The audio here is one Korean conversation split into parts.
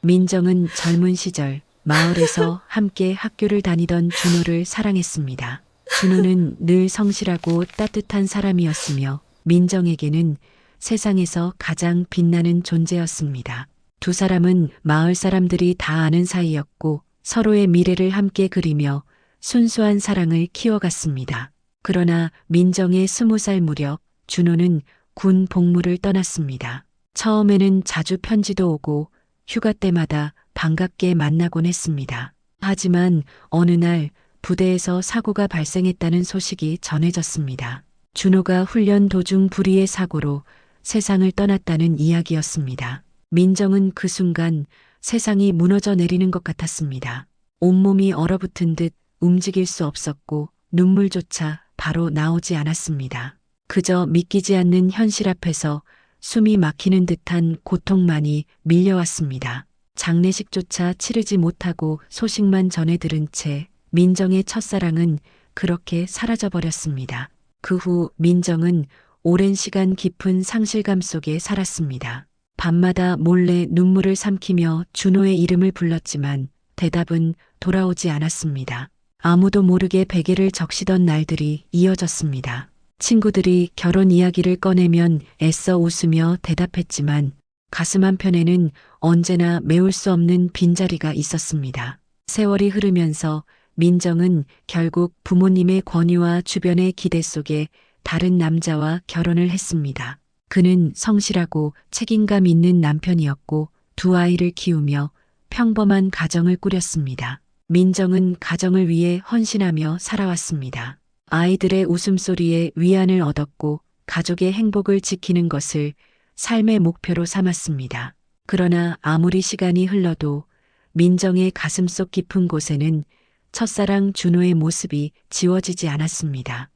민정은 젊은 시절 마을에서 함께 학교를 다니던 준호를 사랑했습니다. 준호는 늘 성실하고 따뜻한 사람이었으며 민정에게는 세상에서 가장 빛나는 존재였습니다. 두 사람은 마을 사람들이 다 아는 사이였고 서로의 미래를 함께 그리며 순수한 사랑을 키워갔습니다. 그러나 민정의 20살 무렵 준호는 군 복무를 떠났습니다. 처음에는 자주 편지도 오고 휴가 때마다 반갑게 만나곤 했습니다. 하지만 어느 날 부대에서 사고가 발생했다는 소식이 전해졌습니다. 준호가 훈련 도중 불의의 사고로 세상을 떠났다는 이야기였습니다. 민정은 그 순간 세상이 무너져 내리는 것 같았습니다. 온몸이 얼어붙은 듯 움직일 수 없었고 눈물조차 바로 나오지 않았습니다. 그저 믿기지 않는 현실 앞에서 숨이 막히는 듯한 고통만이 밀려왔습니다. 장례식조차 치르지 못하고 소식만 전해 들은 채 민정의 첫사랑은 그렇게 사라져버렸습니다. 그 후 민정은 오랜 시간 깊은 상실감 속에 살았습니다. 밤마다 몰래 눈물을 삼키며 준호의 이름을 불렀지만 대답은 돌아오지 않았습니다. 아무도 모르게 베개를 적시던 날들이 이어졌습니다. 친구들이 결혼 이야기를 꺼내면 애써 웃으며 대답했지만 가슴 한편에는 언제나 메울 수 없는 빈자리가 있었습니다. 세월이 흐르면서 민정은 결국 부모님의 권유와 주변의 기대 속에 다른 남자와 결혼을 했습니다. 그는 성실하고 책임감 있는 남편이었고 두 아이를 키우며 평범한 가정을 꾸렸습니다. 민정은 가정을 위해 헌신하며 살아왔습니다. 아이들의 웃음소리에 위안을 얻었고 가족의 행복을 지키는 것을 삶의 목표로 삼았습니다. 그러나 아무리 시간이 흘러도 민정의 가슴속 깊은 곳에는 첫사랑 준호의 모습이 지워지지 않았습니다.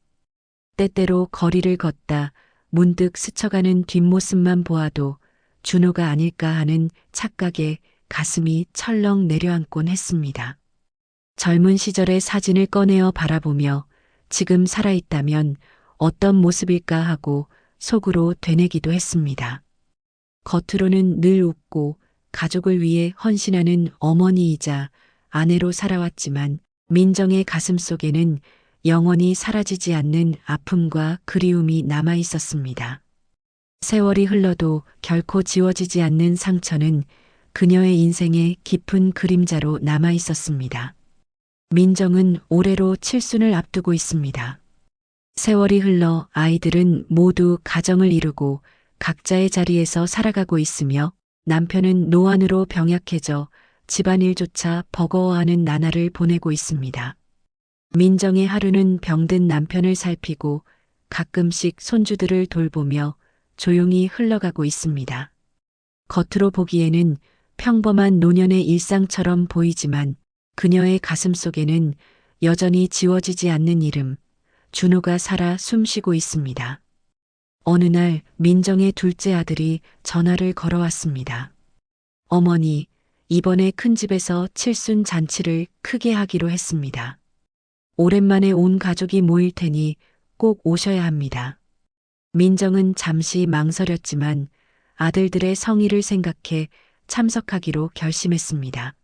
때때로 거리를 걷다 문득 스쳐가는 뒷모습만 보아도 준호가 아닐까 하는 착각에 가슴이 철렁 내려앉곤 했습니다. 젊은 시절의 사진을 꺼내어 바라보며 지금 살아있다면 어떤 모습일까 하고 속으로 되뇌기도 했습니다. 겉으로는 늘 웃고 가족을 위해 헌신하는 어머니이자 아내로 살아왔지만 민정의 가슴 속에는 영원히 사라지지 않는 아픔과 그리움이 남아 있었습니다. 세월이 흘러도 결코 지워지지 않는 상처는 그녀의 인생의 깊은 그림자로 남아 있었습니다. 민정은 올해로 칠순을 앞두고 있습니다. 세월이 흘러 아이들은 모두 가정을 이루고 각자의 자리에서 살아가고 있으며 남편은 노안으로 병약해져 집안일조차 버거워하는 나날을 보내고 있습니다. 민정의 하루는 병든 남편을 살피고 가끔씩 손주들을 돌보며 조용히 흘러가고 있습니다. 겉으로 보기에는 평범한 노년의 일상처럼 보이지만 그녀의 가슴 속에는 여전히 지워지지 않는 이름, 준호가 살아 숨쉬고 있습니다. 어느 날 민정의 둘째 아들이 전화를 걸어왔습니다. 어머니, 이번에 큰 집에서 칠순 잔치를 크게 하기로 했습니다. 오랜만에 온 가족이 모일 테니 꼭 오셔야 합니다. 민정은 잠시 망설였지만 아들들의 성의를 생각해 참석하기로 결심했습니다.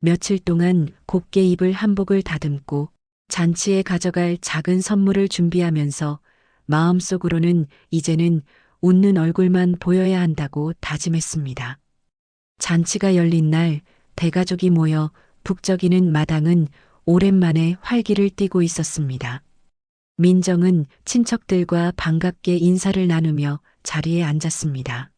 며칠 동안 곱게 입을 한복을 다듬고 잔치에 가져갈 작은 선물을 준비하면서 마음속으로는 이제는 웃는 얼굴만 보여야 한다고 다짐했습니다. 잔치가 열린 날 대가족이 모여 북적이는 마당은 오랜만에 활기를 띠고 있었습니다. 민정은 친척들과 반갑게 인사를 나누며 자리에 앉았습니다.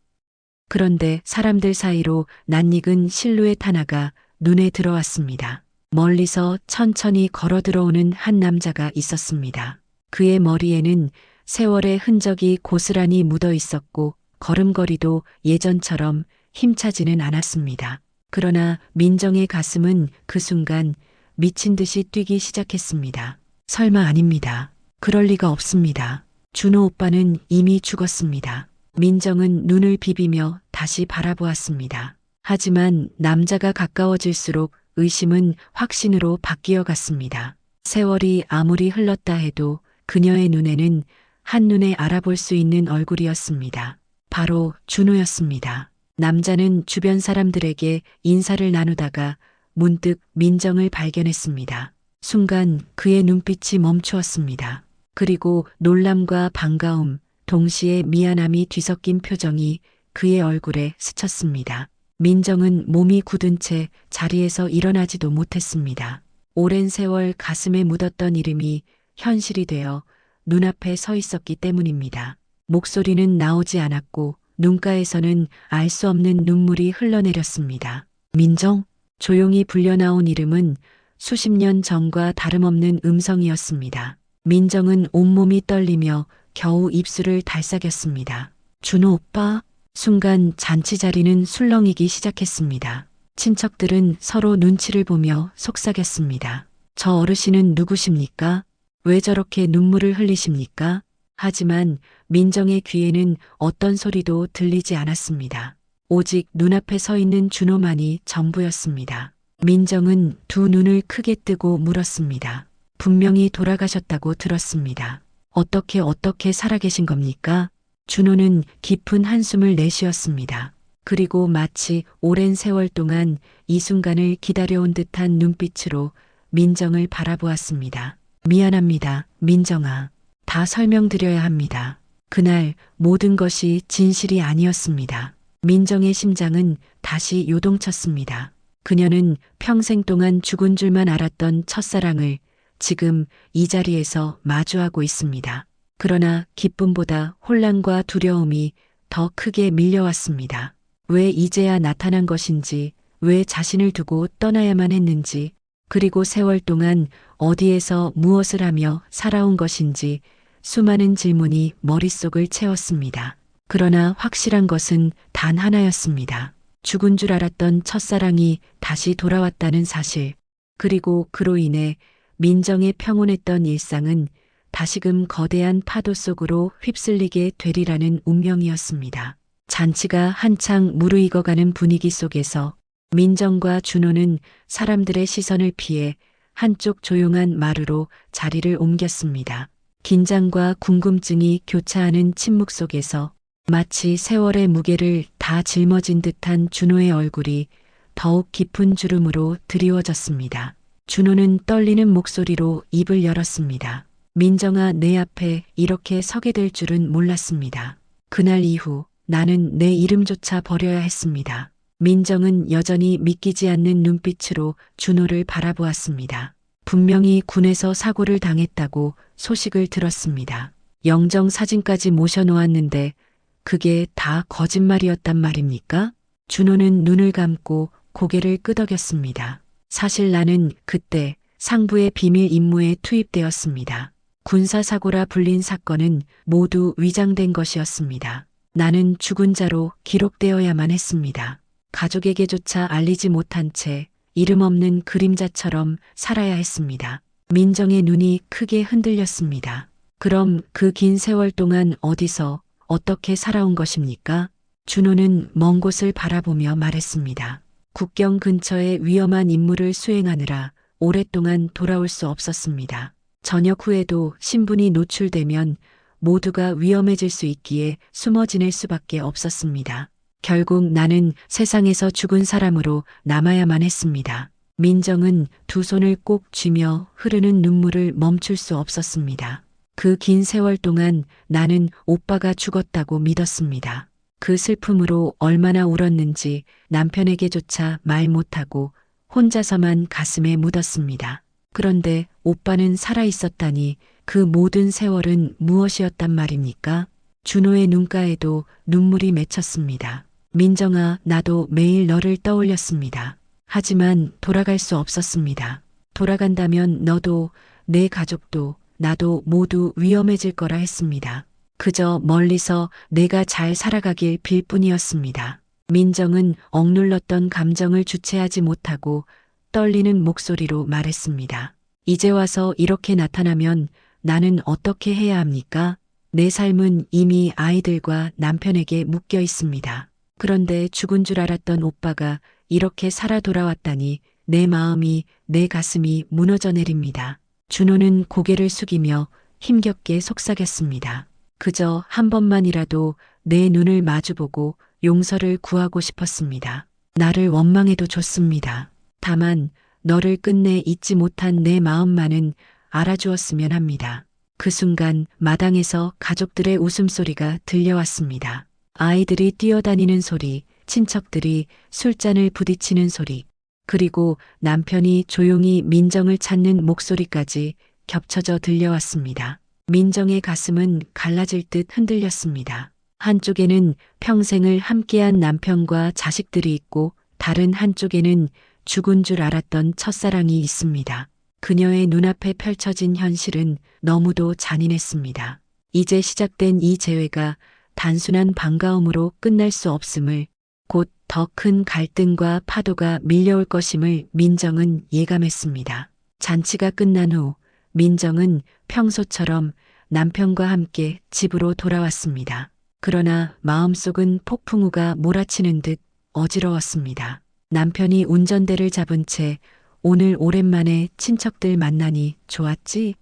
그런데 사람들 사이로 낯익은 실루엣 하나가 눈에 들어왔습니다. 멀리서 천천히 걸어 들어오는 한 남자가 있었습니다. 그의 머리에는 세월의 흔적이 고스란히 묻어 있었고 걸음걸이도 예전처럼 힘차지는 않았습니다. 그러나 민정의 가슴은 그 순간 미친 듯이 뛰기 시작했습니다. 설마 아닙니다. 그럴 리가 없습니다. 준호 오빠는 이미 죽었습니다. 민정은 눈을 비비며 다시 바라보았습니다. 하지만 남자가 가까워질수록 의심은 확신으로 바뀌어 갔습니다. 세월이 아무리 흘렀다 해도 그녀의 눈에는 한눈에 알아볼 수 있는 얼굴이었습니다. 바로 준호였습니다. 남자는 주변 사람들에게 인사를 나누다가 문득 민정을 발견했습니다. 순간 그의 눈빛이 멈추었습니다. 그리고 놀람과 반가움, 동시에 미안함이 뒤섞인 표정이 그의 얼굴에 스쳤습니다. 민정은 몸이 굳은 채 자리에서 일어나지도 못했습니다. 오랜 세월 가슴에 묻었던 이름이 현실이 되어 눈앞에 서 있었기 때문입니다. 목소리는 나오지 않았고 눈가에서는 알 수 없는 눈물이 흘러내렸습니다. 민정? 조용히 불려나온 이름은 수십 년 전과 다름없는 음성이었습니다. 민정은 온몸이 떨리며 겨우 입술을 달싹였습니다. 준호 오빠? 순간 잔치 자리는 술렁이기 시작했습니다. 친척들은 서로 눈치를 보며 속삭였습니다. 저 어르신은 누구십니까? 왜 저렇게 눈물을 흘리십니까? 하지만 민정의 귀에는 어떤 소리도 들리지 않았습니다. 오직 눈앞에 서 있는 준호만이 전부였습니다. 민정은 두 눈을 크게 뜨고 물었습니다. 분명히 돌아가셨다고 들었습니다. 어떻게 살아계신 겁니까? 준호는 깊은 한숨을 내쉬었습니다. 그리고 마치 오랜 세월 동안 이 순간을 기다려온 듯한 눈빛으로 민정을 바라보았습니다. 미안합니다, 민정아. 다 설명드려야 합니다. 그날 모든 것이 진실이 아니었습니다. 민정의 심장은 다시 요동쳤습니다. 그녀는 평생 동안 죽은 줄만 알았던 첫사랑을 지금 이 자리에서 마주하고 있습니다. 그러나 기쁨보다 혼란과 두려움이 더 크게 밀려왔습니다. 왜 이제야 나타난 것인지, 왜 자신을 두고 떠나야만 했는지, 그리고 세월 동안 어디에서 무엇을 하며 살아온 것인지 수많은 질문이 머릿속을 채웠습니다. 그러나 확실한 것은 단 하나였습니다. 죽은 줄 알았던 첫사랑이 다시 돌아왔다는 사실, 그리고 그로 인해 민정의 평온했던 일상은 다시금 거대한 파도 속으로 휩쓸리게 되리라는 운명이었습니다. 잔치가 한창 무르익어가는 분위기 속에서 민정과 준호는 사람들의 시선을 피해 한쪽 조용한 마루로 자리를 옮겼습니다. 긴장과 궁금증이 교차하는 침묵 속에서 마치 세월의 무게를 다 짊어진 듯한 준호의 얼굴이 더욱 깊은 주름으로 드리워졌습니다. 준호는 떨리는 목소리로 입을 열었습니다. 민정아, 내 앞에 이렇게 서게 될 줄은 몰랐습니다. 그날 이후 나는 내 이름조차 버려야 했습니다. 민정은 여전히 믿기지 않는 눈빛으로 준호를 바라보았습니다. 분명히 군에서 사고를 당했다고 소식을 들었습니다. 영정 사진까지 모셔놓았는데 그게 다 거짓말이었단 말입니까? 준호는 눈을 감고 고개를 끄덕였습니다. 사실 나는 그때 상부의 비밀 임무에 투입되었습니다. 군사사고라 불린 사건은 모두 위장된 것이었습니다. 나는 죽은 자로 기록되어야만 했습니다. 가족에게조차 알리지 못한 채 이름 없는 그림자처럼 살아야 했습니다. 민정의 눈이 크게 흔들렸습니다. 그럼 그 긴 세월 동안 어디서 어떻게 살아온 것입니까? 준호는 먼 곳을 바라보며 말했습니다. 국경 근처의 위험한 임무를 수행하느라 오랫동안 돌아올 수 없었습니다. 저녁 후에도 신분이 노출되면 모두가 위험해질 수 있기에 숨어 지낼 수밖에 없었습니다. 결국 나는 세상에서 죽은 사람으로 남아야만 했습니다. 민정은 두 손을 꼭 쥐며 흐르는 눈물을 멈출 수 없었습니다. 그 긴 세월 동안 나는 오빠가 죽었다고 믿었습니다. 그 슬픔으로 얼마나 울었는지 남편에게조차 말 못하고 혼자서만 가슴에 묻었습니다. 그런데 오빠는 살아있었다니 그 모든 세월은 무엇이었단 말입니까? 준호의 눈가에도 눈물이 맺혔습니다. 민정아, 나도 매일 너를 떠올렸습니다. 하지만 돌아갈 수 없었습니다. 돌아간다면 너도 내 가족도 나도 모두 위험해질 거라 했습니다. 그저 멀리서 내가 잘 살아가길 빌 뿐이었습니다. 민정은 억눌렀던 감정을 주체하지 못하고 떨리는 목소리로 말했습니다. 이제 와서 이렇게 나타나면 나는 어떻게 해야 합니까? 내 삶은 이미 아이들과 남편에게 묶여 있습니다. 그런데 죽은 줄 알았던 오빠가 이렇게 살아 돌아왔다니 내 마음이, 내 가슴이 무너져 내립니다. 준호는 고개를 숙이며 힘겹게 속삭였습니다. 그저 한 번만이라도 내 눈을 마주보고 용서를 구하고 싶었습니다. 나를 원망해도 좋습니다. 다만 너를 끝내 잊지 못한 내 마음만은 알아주었으면 합니다. 그 순간 마당에서 가족들의 웃음소리가 들려왔습니다. 아이들이 뛰어다니는 소리, 친척들이 술잔을 부딪히는 소리, 그리고 남편이 조용히 민정을 찾는 목소리까지 겹쳐져 들려왔습니다. 민정의 가슴은 갈라질 듯 흔들렸습니다. 한쪽에는 평생을 함께한 남편과 자식들이 있고 다른 한쪽에는 죽은 줄 알았던 첫사랑이 있습니다. 그녀의 눈앞에 펼쳐진 현실은 너무도 잔인했습니다. 이제 시작된 이 재회가 단순한 반가움으로 끝날 수 없음을, 곧 더 큰 갈등과 파도가 밀려올 것임을 민정은 예감했습니다. 잔치가 끝난 후 민정은 평소처럼 남편과 함께 집으로 돌아왔습니다. 그러나 마음속은 폭풍우가 몰아치는 듯 어지러웠습니다. 남편이 운전대를 잡은 채 오늘 오랜만에 친척들 만나니 좋았지?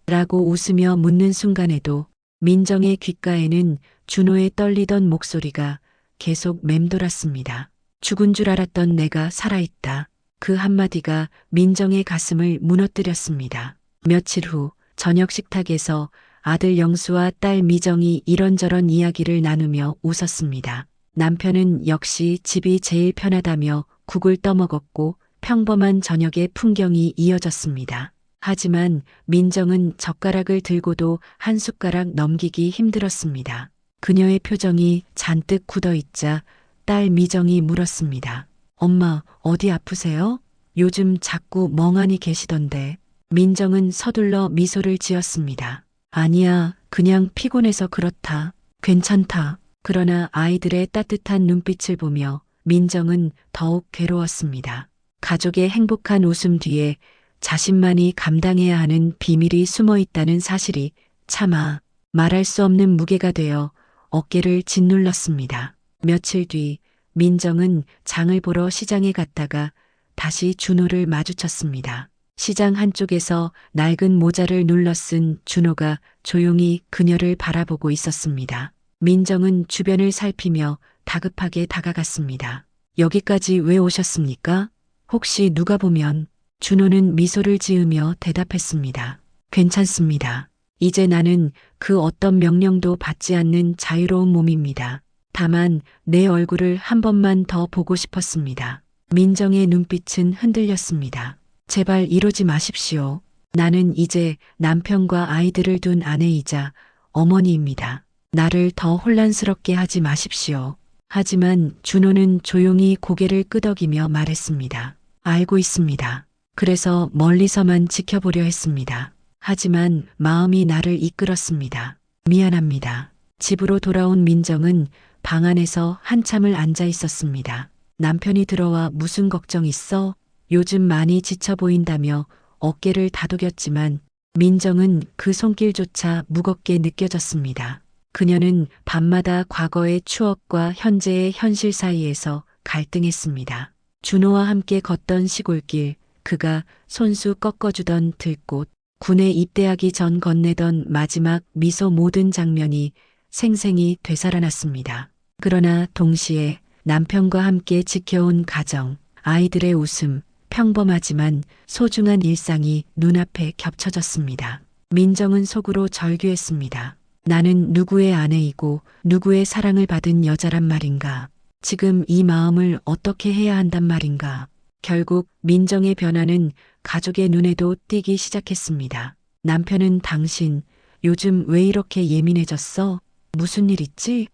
라고 웃으며 묻는 순간에도 민정의 귓가에는 준호의 떨리던 목소리가 계속 맴돌았습니다. 죽은 줄 알았던 내가 살아있다. 그 한마디가 민정의 가슴을 무너뜨렸습니다. 며칠 후 저녁 식탁에서 아들 영수와 딸 미정이 이런저런 이야기를 나누며 웃었습니다. 남편은 역시 집이 제일 편하다며 국을 떠먹었고 평범한 저녁의 풍경이 이어졌습니다. 하지만 민정은 젓가락을 들고도 한 숟가락 넘기기 힘들었습니다. 그녀의 표정이 잔뜩 굳어있자 딸 미정이 물었습니다. 엄마, 어디 아프세요? 요즘 자꾸 멍하니 계시던데. 민정은 서둘러 미소를 지었습니다. 아니야, 그냥 피곤해서 그렇다. 괜찮다. 그러나 아이들의 따뜻한 눈빛을 보며 민정은 더욱 괴로웠습니다. 가족의 행복한 웃음 뒤에 자신만이 감당해야 하는 비밀이 숨어 있다는 사실이 차마 말할 수 없는 무게가 되어 어깨를 짓눌렀습니다. 며칠 뒤 민정은 장을 보러 시장에 갔다가 다시 준호를 마주쳤습니다. 시장 한쪽에서 낡은 모자를 눌러 쓴 준호가 조용히 그녀를 바라보고 있었습니다. 민정은 주변을 살피며 다급하게 다가갔습니다. 여기까지 왜 오셨습니까? 혹시 누가 보면? 준호는 미소를 지으며 대답했습니다. 괜찮습니다. 이제 나는 그 어떤 명령도 받지 않는 자유로운 몸입니다. 다만 내 얼굴을 한 번만 더 보고 싶었습니다. 민정의 눈빛은 흔들렸습니다. 제발 이러지 마십시오. 나는 이제 남편과 아이들을 둔 아내이자 어머니입니다. 나를 더 혼란스럽게 하지 마십시오. 하지만 준호는 조용히 고개를 끄덕이며 말했습니다. 알고 있습니다. 그래서 멀리서만 지켜보려 했습니다. 하지만 마음이 나를 이끌었습니다. 미안합니다. 집으로 돌아온 민정은 방 안에서 한참을 앉아 있었습니다. 남편이 들어와 무슨 걱정 있어? 요즘 많이 지쳐 보인다며 어깨를 다독였지만 민정은 그 손길조차 무겁게 느껴졌습니다. 그녀는 밤마다 과거의 추억과 현재의 현실 사이에서 갈등했습니다. 준호와 함께 걷던 시골길, 그가 손수 꺾어주던 들꽃, 군에 입대하기 전 건네던 마지막 미소 모든 장면이 생생히 되살아났습니다. 그러나 동시에 남편과 함께 지켜온 가정, 아이들의 웃음, 평범하지만 소중한 일상이 눈앞에 겹쳐졌습니다. 민정은 속으로 절규했습니다. 나는 누구의 아내이고 누구의 사랑을 받은 여자란 말인가? 지금 이 마음을 어떻게 해야 한단 말인가? 결국 민정의 변화는 가족의 눈에도 띄기 시작했습니다. 남편은 당신, 요즘 왜 이렇게 예민해졌어? 무슨 일 있지?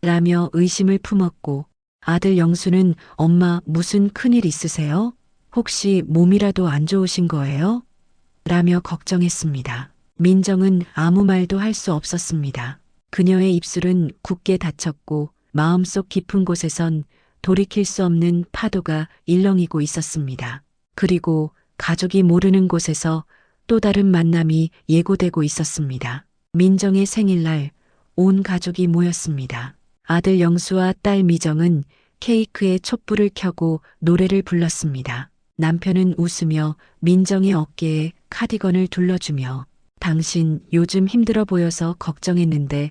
라며 의심을 품었고 아들 영수는 엄마 무슨 큰일 있으세요? 혹시 몸이라도 안 좋으신 거예요? 라며 걱정했습니다. 민정은 아무 말도 할 수 없었습니다. 그녀의 입술은 굳게 닫혔고 마음속 깊은 곳에선 돌이킬 수 없는 파도가 일렁이고 있었습니다. 그리고 가족이 모르는 곳에서 또 다른 만남이 예고되고 있었습니다. 민정의 생일날 온 가족이 모였습니다. 아들 영수와 딸 미정은 케이크에 촛불을 켜고 노래를 불렀습니다. 남편은 웃으며 민정의 어깨에 카디건을 둘러주며 당신 요즘 힘들어 보여서 걱정했는데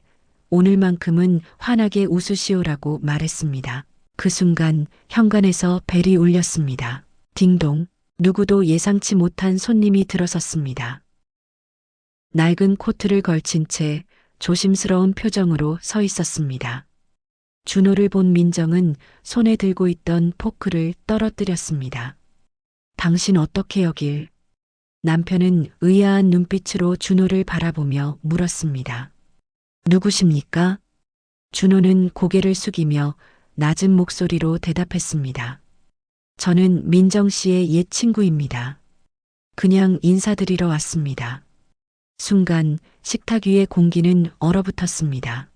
오늘만큼은 환하게 웃으시오라고 말했습니다. 그 순간 현관에서 벨이 울렸습니다. 딩동. 누구도 예상치 못한 손님이 들어섰습니다. 낡은 코트를 걸친 채 조심스러운 표정으로 서 있었습니다. 준호를 본 민정은 손에 들고 있던 포크를 떨어뜨렸습니다. 당신 어떻게 여길? 남편은 의아한 눈빛으로 준호를 바라보며 물었습니다. 누구십니까? 준호는 고개를 숙이며 낮은 목소리로 대답했습니다. 저는 민정 씨의 옛 친구입니다. 그냥 인사드리러 왔습니다. 순간 식탁 위의 공기는 얼어붙었습니다.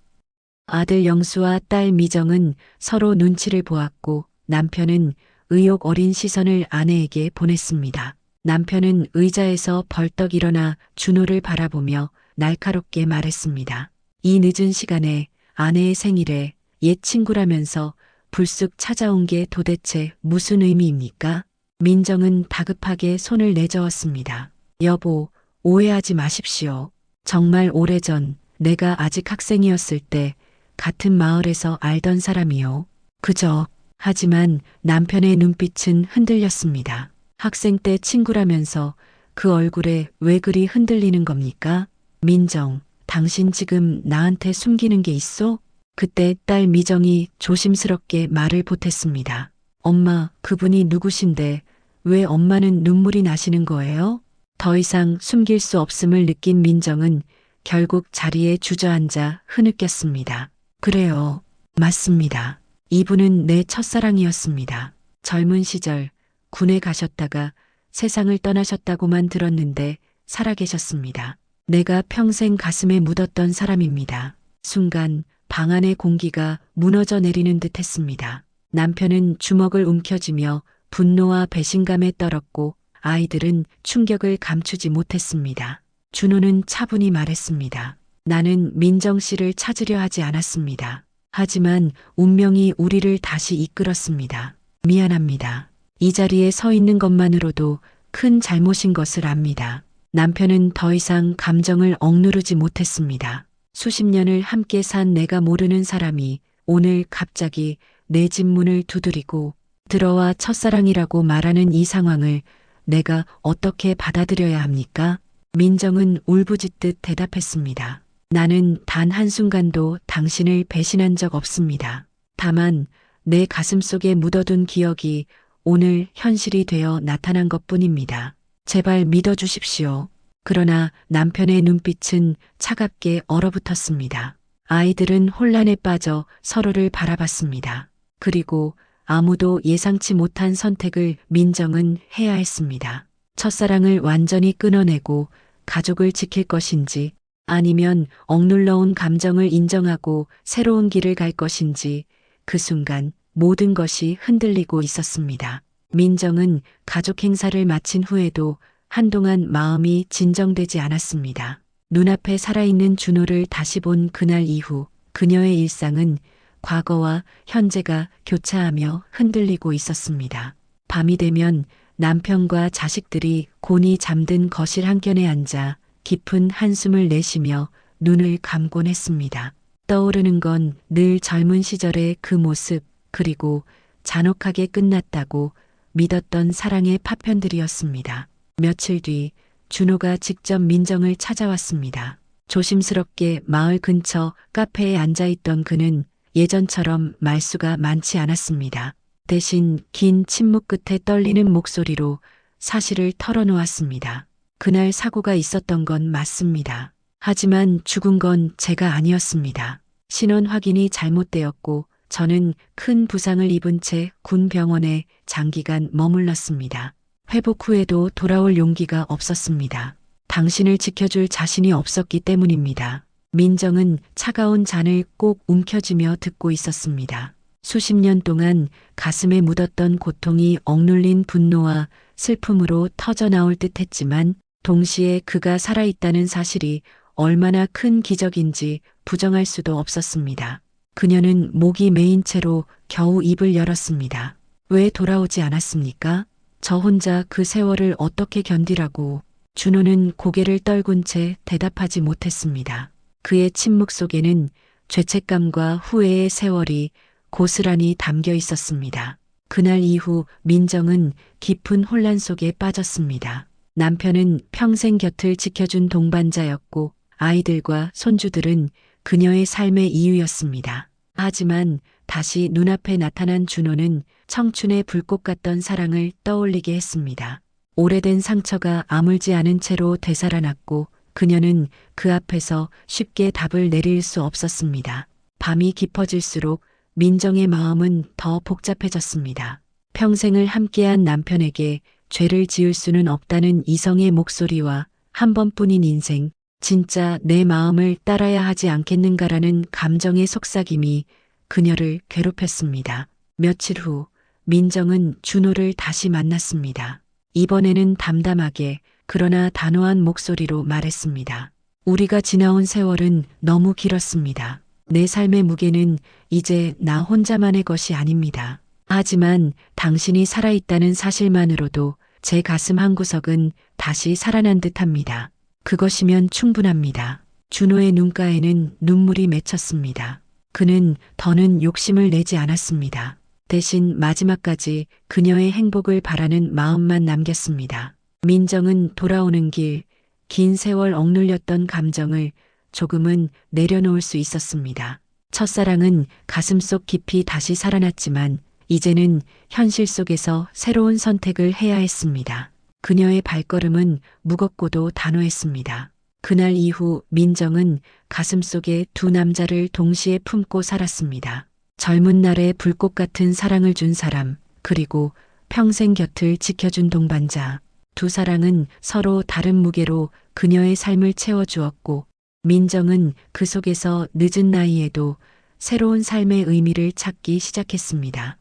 아들 영수와 딸 미정은 서로 눈치를 보았고 남편은 의욕 어린 시선을 아내에게 보냈습니다. 남편은 의자에서 벌떡 일어나 준호를 바라보며 날카롭게 말했습니다. 이 늦은 시간에 아내의 생일에 옛 친구라면서 불쑥 찾아온 게 도대체 무슨 의미입니까? 민정은 다급하게 손을 내저었습니다. 여보, 오해하지 마십시오. 정말 오래전 내가 아직 학생이었을 때 같은 마을에서 알던 사람이요. 그저. 하지만 남편의 눈빛은 흔들렸습니다. 학생 때 친구라면서 그 얼굴에 왜 그리 흔들리는 겁니까? 민정, 당신 지금 나한테 숨기는 게 있어? 그때 딸 미정이 조심스럽게 말을 보탰습니다. 엄마, 그분이 누구신데 왜 엄마는 눈물이 나시는 거예요? 더 이상 숨길 수 없음을 느낀 민정은 결국 자리에 주저앉아 흐느꼈습니다. 그래요. 맞습니다. 이분은 내 첫사랑이었습니다. 젊은 시절 군에 가셨다가 세상을 떠나셨다고만 들었는데 살아계셨습니다. 내가 평생 가슴에 묻었던 사람입니다. 순간 방 안의 공기가 무너져 내리는 듯 했습니다. 남편은 주먹을 움켜쥐며 분노와 배신감에 떨었고 아이들은 충격을 감추지 못했습니다. 준호는 차분히 말했습니다. 나는 민정 씨를 찾으려 하지 않았습니다. 하지만 운명이 우리를 다시 이끌었습니다. 미안합니다. 이 자리에 서 있는 것만으로도 큰 잘못인 것을 압니다. 남편은 더 이상 감정을 억누르지 못했습니다. 수십 년을 함께 산 내가 모르는 사람이 오늘 갑자기 내 집 문을 두드리고 들어와 첫사랑이라고 말하는 이 상황을 내가 어떻게 받아들여야 합니까? 민정은 울부짖듯 대답했습니다. 나는 단 한순간도 당신을 배신한 적 없습니다. 다만 내 가슴속에 묻어둔 기억이 오늘 현실이 되어 나타난 것뿐입니다. 제발 믿어주십시오. 그러나 남편의 눈빛은 차갑게 얼어붙었습니다. 아이들은 혼란에 빠져 서로를 바라봤습니다. 그리고 아무도 예상치 못한 선택을 민정은 해야 했습니다. 첫사랑을 완전히 끊어내고 가족을 지킬 것인지 아니면 억눌러온 감정을 인정하고 새로운 길을 갈 것인지 그 순간 모든 것이 흔들리고 있었습니다. 민정은 가족 행사를 마친 후에도 한동안 마음이 진정되지 않았습니다. 눈앞에 살아있는 준호를 다시 본 그날 이후 그녀의 일상은 과거와 현재가 교차하며 흔들리고 있었습니다. 밤이 되면 남편과 자식들이 곤히 잠든 거실 한켠에 앉아 깊은 한숨을 내쉬며 눈을 감곤 했습니다. 떠오르는 건 늘 젊은 시절의 그 모습 그리고 잔혹하게 끝났다고 믿었던 사랑의 파편들이었습니다. 며칠 뒤 준호가 직접 민정을 찾아왔습니다. 조심스럽게 마을 근처 카페에 앉아있던 그는 예전처럼 말수가 많지 않았습니다. 대신 긴 침묵 끝에 떨리는 목소리로 사실을 털어놓았습니다. 그날 사고가 있었던 건 맞습니다. 하지만 죽은 건 제가 아니었습니다. 신원 확인이 잘못되었고 저는 큰 부상을 입은 채 군 병원에 장기간 머물렀습니다. 회복 후에도 돌아올 용기가 없었습니다. 당신을 지켜줄 자신이 없었기 때문입니다. 민정은 차가운 잔을 꼭 움켜쥐며 듣고 있었습니다. 수십 년 동안 가슴에 묻었던 고통이 억눌린 분노와 슬픔으로 터져나올 듯 했지만 동시에 그가 살아있다는 사실이 얼마나 큰 기적인지 부정할 수도 없었습니다. 그녀는 목이 메인 채로 겨우 입을 열었습니다. 왜 돌아오지 않았습니까? 저 혼자 그 세월을 어떻게 견디라고. 준호는 고개를 떨군 채 대답하지 못했습니다. 그의 침묵 속에는 죄책감과 후회의 세월이 고스란히 담겨 있었습니다. 그날 이후 민정은 깊은 혼란 속에 빠졌습니다. 남편은 평생 곁을 지켜준 동반자였고 아이들과 손주들은 그녀의 삶의 이유였습니다. 하지만 다시 눈앞에 나타난 준호는 청춘의 불꽃 같던 사랑을 떠올리게 했습니다. 오래된 상처가 아물지 않은 채로 되살아났고 그녀는 그 앞에서 쉽게 답을 내릴 수 없었습니다. 밤이 깊어질수록 민정의 마음은 더 복잡해졌습니다. 평생을 함께한 남편에게 죄를 지을 수는 없다는 이성의 목소리와 한 번뿐인 인생, 진짜 내 마음을 따라야 하지 않겠는가라는 감정의 속삭임이 그녀를 괴롭혔습니다. 며칠 후 민정은 준호를 다시 만났습니다. 이번에는 담담하게 그러나 단호한 목소리로 말했습니다. 우리가 지나온 세월은 너무 길었습니다. 내 삶의 무게는 이제 나 혼자만의 것이 아닙니다. 하지만 당신이 살아있다는 사실만으로도 제 가슴 한구석은 다시 살아난 듯합니다. 그것이면 충분합니다. 준호의 눈가에는 눈물이 맺혔습니다. 그는 더는 욕심을 내지 않았습니다. 대신 마지막까지 그녀의 행복을 바라는 마음만 남겼습니다. 민정은 돌아오는 길, 긴 세월 억눌렸던 감정을 조금은 내려놓을 수 있었습니다. 첫사랑은 가슴속 깊이 다시 살아났지만 이제는 현실 속에서 새로운 선택을 해야 했습니다. 그녀의 발걸음은 무겁고도 단호했습니다. 그날 이후 민정은 가슴속에 두 남자를 동시에 품고 살았습니다. 젊은 날의 불꽃 같은 사랑을 준 사람, 그리고 평생 곁을 지켜준 동반자. 두 사랑은 서로 다른 무게로 그녀의 삶을 채워주었고 민정은 그 속에서 늦은 나이에도 새로운 삶의 의미를 찾기 시작했습니다.